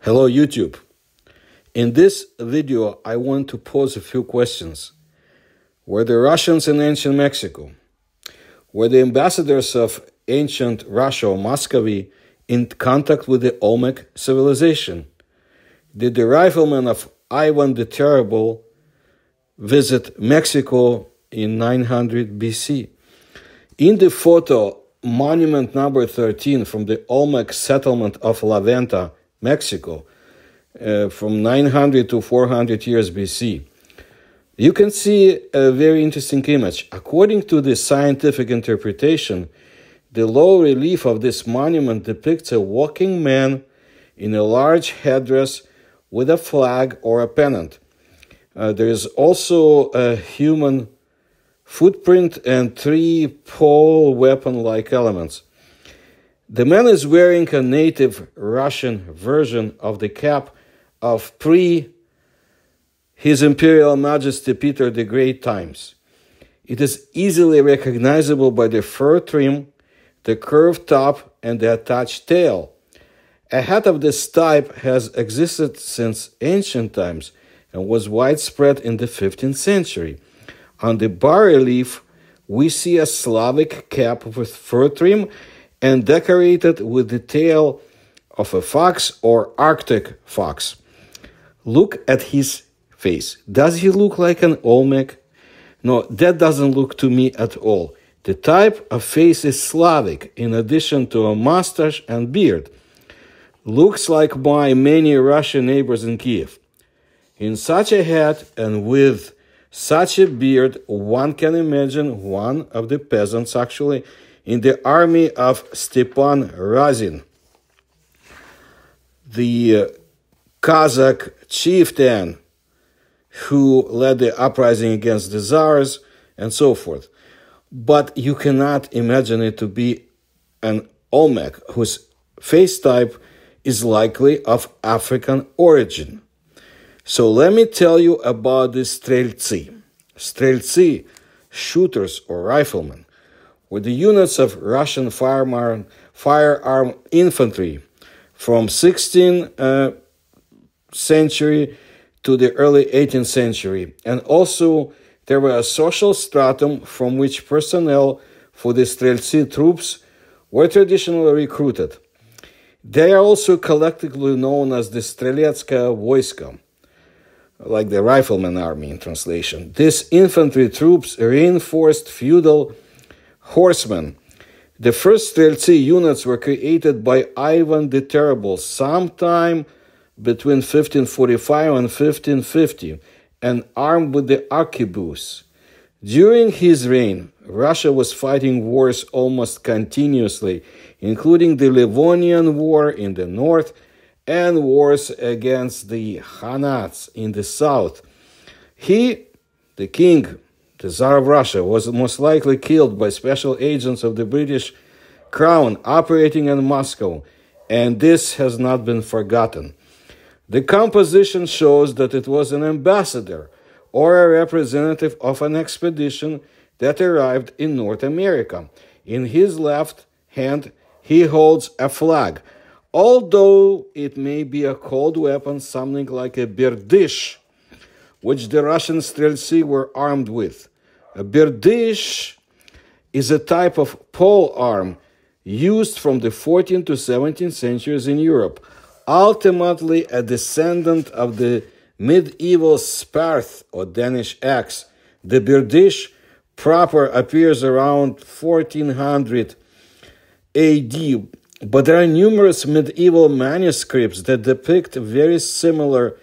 Hello YouTube. In this video I want to pose a few questions. Were the Russians in ancient Mexico? Were the ambassadors of ancient Russia or Muscovite in contact with the Olmec civilization? Did the riflemen of Ivan the Terrible visit Mexico in 900 BC? In the photo, monument number 13 from the Olmec settlement of La Venta, Mexico, from 900 to 400 years BC. You can see a very interesting image. According to the scientific interpretation, the low relief of this monument depicts a walking man in a large headdress with a flag or a pennant. There is also a human footprint and three pole weapon-like elements. The man is wearing a native Russian version of the cap of His Imperial Majesty Peter the Great times. It is easily recognizable by the fur trim, the curved top, and the attached tail. A hat of this type has existed since ancient times and was widespread in the 15th century. On the bas-relief, we see a Slavic cap with fur trim and decorated with the tail of a fox or Arctic fox. Look at his face. Does he look like an Olmec? No, that doesn't look to me at all. The type of face is Slavic, in addition to a mustache and beard. Looks like my many Russian neighbors in Kiev. In such a hat and with such a beard, one can imagine one of the peasants actually in the army of Stepan Razin, the Kazakh chieftain who led the uprising against the Tsars and so forth. But you cannot imagine it to be an Olmec whose face type is likely of African origin. So let me tell you about the Streltsy. Streltsy, shooters or riflemen, were the units of Russian firearm infantry from 16th century to the early 18th century. And also there were a social stratum from which personnel for the Streltsy troops were traditionally recruited. They are also collectively known as the Streletskaya Voiska, like the Rifleman army in translation. These infantry troops reinforced feudal horsemen. The first Streltsy units were created by Ivan the Terrible sometime between 1545 and 1550 and armed with the arquebus. During his reign, Russia was fighting wars almost continuously, including the Livonian War in the north and wars against the Khanats in the south. He, the king, the Tsar of Russia, was most likely killed by special agents of the British Crown operating in Moscow, and this has not been forgotten. The composition shows that it was an ambassador or a representative of an expedition that arrived in North America. In his left hand, he holds a flag, although it may be a cold weapon, something like a berdish, which the Russian Streltsy were armed with. A berdish is a type of pole arm used from the 14th to 17th centuries in Europe, ultimately a descendant of the medieval sparth or Danish axe. The berdish proper appears around 1400 AD, but there are numerous medieval manuscripts that depict very similar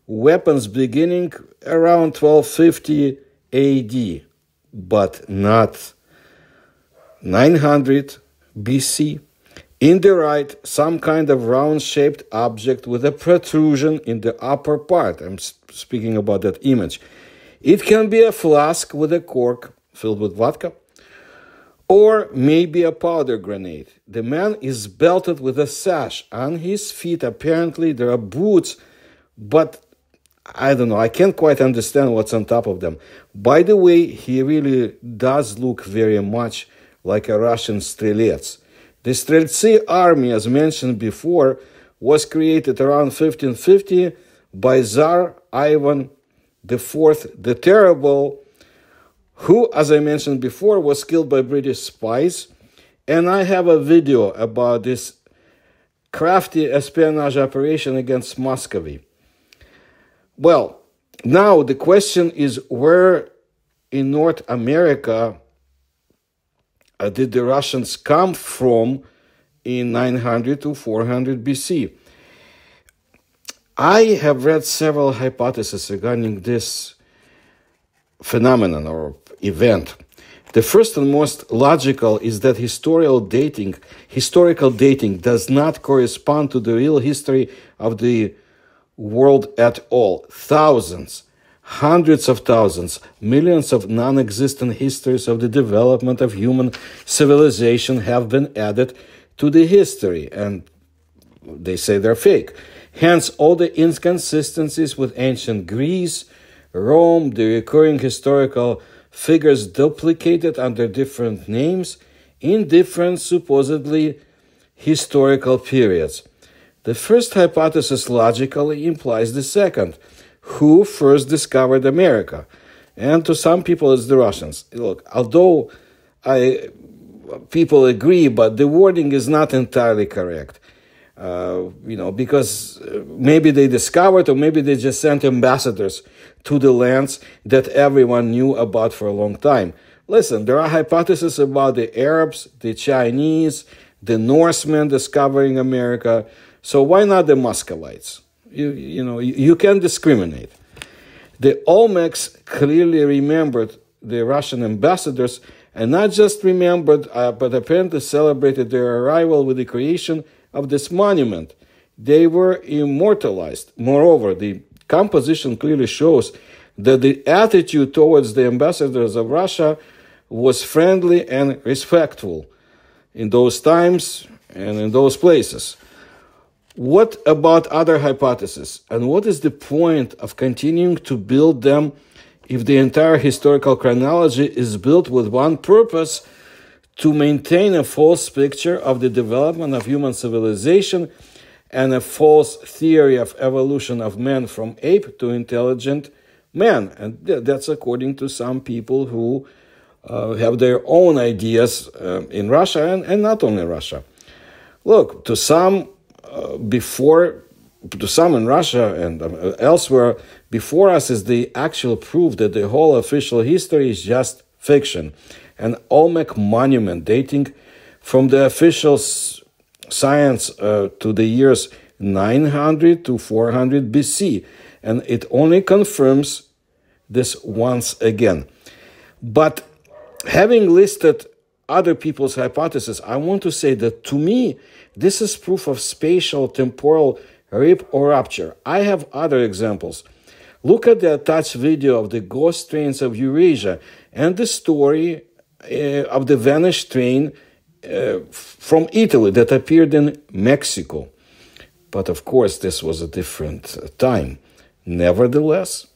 weapons beginning around 1250 AD, but not 900 BC. In the right, some kind of round-shaped object with a protrusion in the upper part. I'm speaking about that image. It can be a flask with a cork filled with vodka, or maybe a powder grenade. The man is belted with a sash. On his feet, apparently, there are boots, but I don't know. I can't quite understand what's on top of them. By the way, he really does look very much like a Russian strelets. The Streltsy army, as mentioned before, was created around 1550 by Tsar Ivan IV the Terrible, who, as I mentioned before, was killed by British spies. And I have a video about this crafty espionage operation against Muscovite. Well, now the question is, where in North America did the Russians come from in 900 to 400 BC? I have read several hypotheses regarding this phenomenon or event. The first and most logical is that historical dating does not correspond to the real history of the world at all. Thousands, hundreds of thousands, millions of non-existent histories of the development of human civilization have been added to the history, and they say they're fake. Hence, all the inconsistencies with ancient Greece, Rome, the recurring historical figures duplicated under different names in different supposedly historical periods. The first hypothesis logically implies the second. Who first discovered America? And to some people, it's the Russians. Look, although people agree, but the wording is not entirely correct. Because maybe they discovered, or maybe they just sent ambassadors to the lands that everyone knew about for a long time. Listen, there are hypotheses about the Arabs, the Chinese, the Norsemen discovering America. So why not the Muscovites? You can discriminate. The Olmecs clearly remembered the Russian ambassadors, and not just remembered, but apparently celebrated their arrival with the creation of this monument. They were immortalized. Moreover, the composition clearly shows that the attitude towards the ambassadors of Russia was friendly and respectful in those times and in those places. What about other hypotheses? And what is the point of continuing to build them if the entire historical chronology is built with one purpose: to maintain a false picture of the development of human civilization and a false theory of evolution of man from ape to intelligent man? And that's according to some people who have their own ideas in Russia and not only Russia. Look, to some in Russia and elsewhere, before us is the actual proof that the whole official history is just fiction. An Olmec monument dating from the official science to the years 900 to 400 BC. And it only confirms this once again. But having listed other people's hypotheses, I want to say that to me, this is proof of spatial temporal rip or rupture. I have other examples. Look at the attached video of the ghost trains of Eurasia and the story of the vanished train from Italy that appeared in Mexico. But of course, this was a different time. Nevertheless,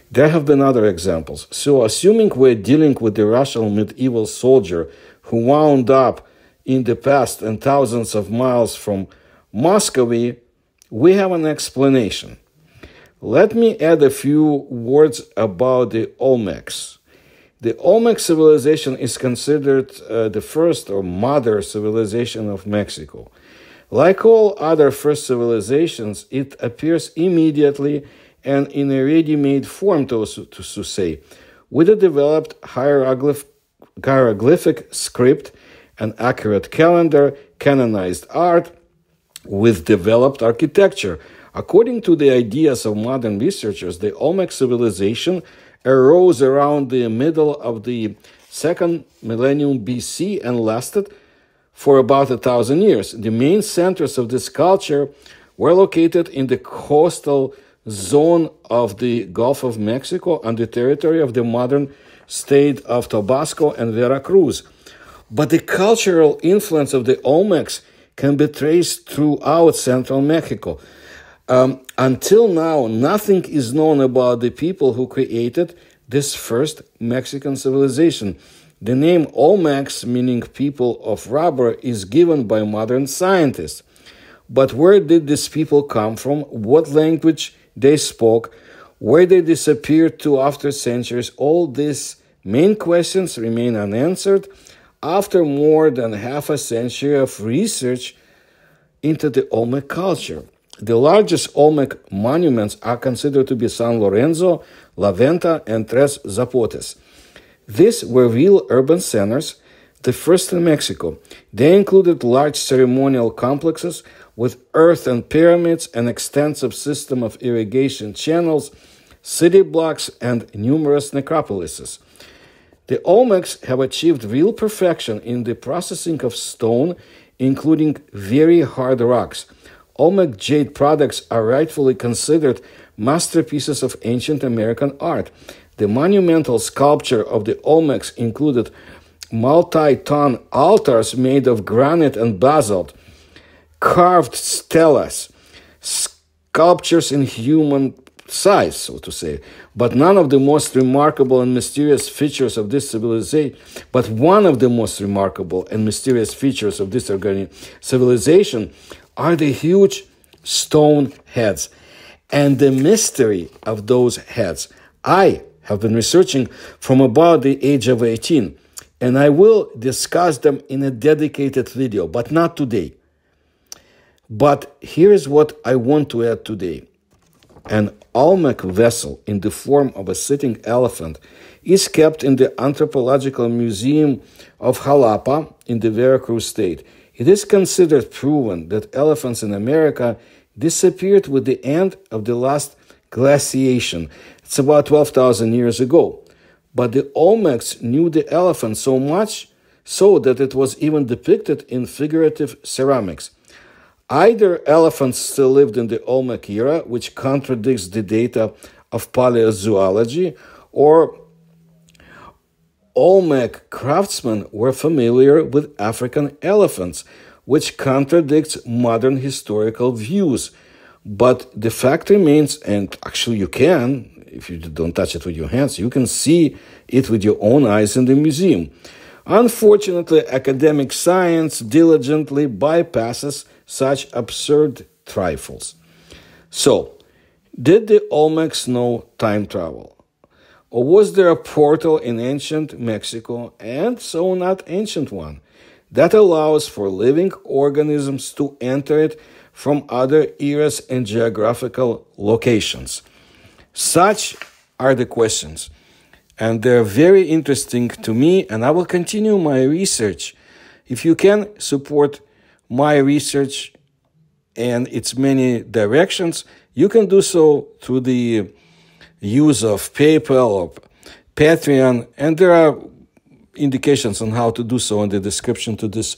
there have been other examples. So assuming we're dealing with the Russian medieval soldier who wound up in the past and thousands of miles from Muscovite, we have an explanation. Let me add a few words about the Olmecs. The Olmec civilization is considered the first or mother civilization of Mexico. Like all other first civilizations, it appears immediately and in a ready-made form, to say, with a developed hieroglyphic script, an accurate calendar, canonized art, with developed architecture. According to the ideas of modern researchers, the Olmec civilization arose around the middle of the second millennium BC and lasted for about 1,000 years. The main centers of this culture were located in the coastal zone of the Gulf of Mexico on the territory of the modern state of Tabasco and Veracruz. But the cultural influence of the Olmecs can be traced throughout central Mexico. Until now, nothing is known about the people who created this first Mexican civilization. The name Olmecs, meaning people of rubber, is given by modern scientists. But where did these people come from? What language they spoke? Where they disappeared to after centuries? All these main questions remain unanswered after more than half a century of research into the Olmec culture. The largest Olmec monuments are considered to be San Lorenzo, La Venta, and Tres Zapotes. These were real urban centers, the first in Mexico. They included large ceremonial complexes with earthen pyramids, an extensive system of irrigation channels, city blocks, and numerous necropolises. The Olmecs have achieved real perfection in the processing of stone, including very hard rocks. Olmec jade products are rightfully considered masterpieces of ancient American art. The monumental sculpture of the Olmecs included multi-ton altars made of granite and basalt, carved stelas, sculptures in human size, so to say. But none of the most remarkable and mysterious features of this civilization, but one of the most remarkable and mysterious features of this civilization are the huge stone heads and the mystery of those heads. I have been researching from about the age of 18, and I will discuss them in a dedicated video, but not today. But here's what I want to add today. An Olmec vessel in the form of a sitting elephant is kept in the Anthropological Museum of Jalapa in the Veracruz state. It is considered proven that elephants in America disappeared with the end of the last glaciation. It's about 12,000 years ago. But the Olmecs knew the elephant so much so that it was even depicted in figurative ceramics. Either elephants still lived in the Olmec era, which contradicts the data of paleozoology, or Olmec craftsmen were familiar with African elephants, which contradicts modern historical views. But the fact remains, and actually you can, if you don't touch it with your hands, you can see it with your own eyes in the museum. Unfortunately, academic science diligently bypasses such absurd trifles. So, did the Olmecs know time travel? Or was there a portal in ancient Mexico, and so not ancient one, that allows for living organisms to enter it from other eras and geographical locations? Such are the questions, and they're very interesting to me, and I will continue my research. If you can support my research and its many directions, you can do so through the use of PayPal or Patreon, and there are indications on how to do so in the description to this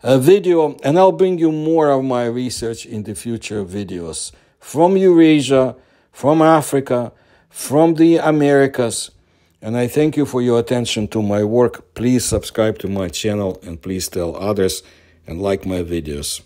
video, and I'll bring you more of my research in the future videos from Eurasia, from Africa, from the Americas, and I thank you for your attention to my work. Please subscribe to my channel and please tell others and like my videos.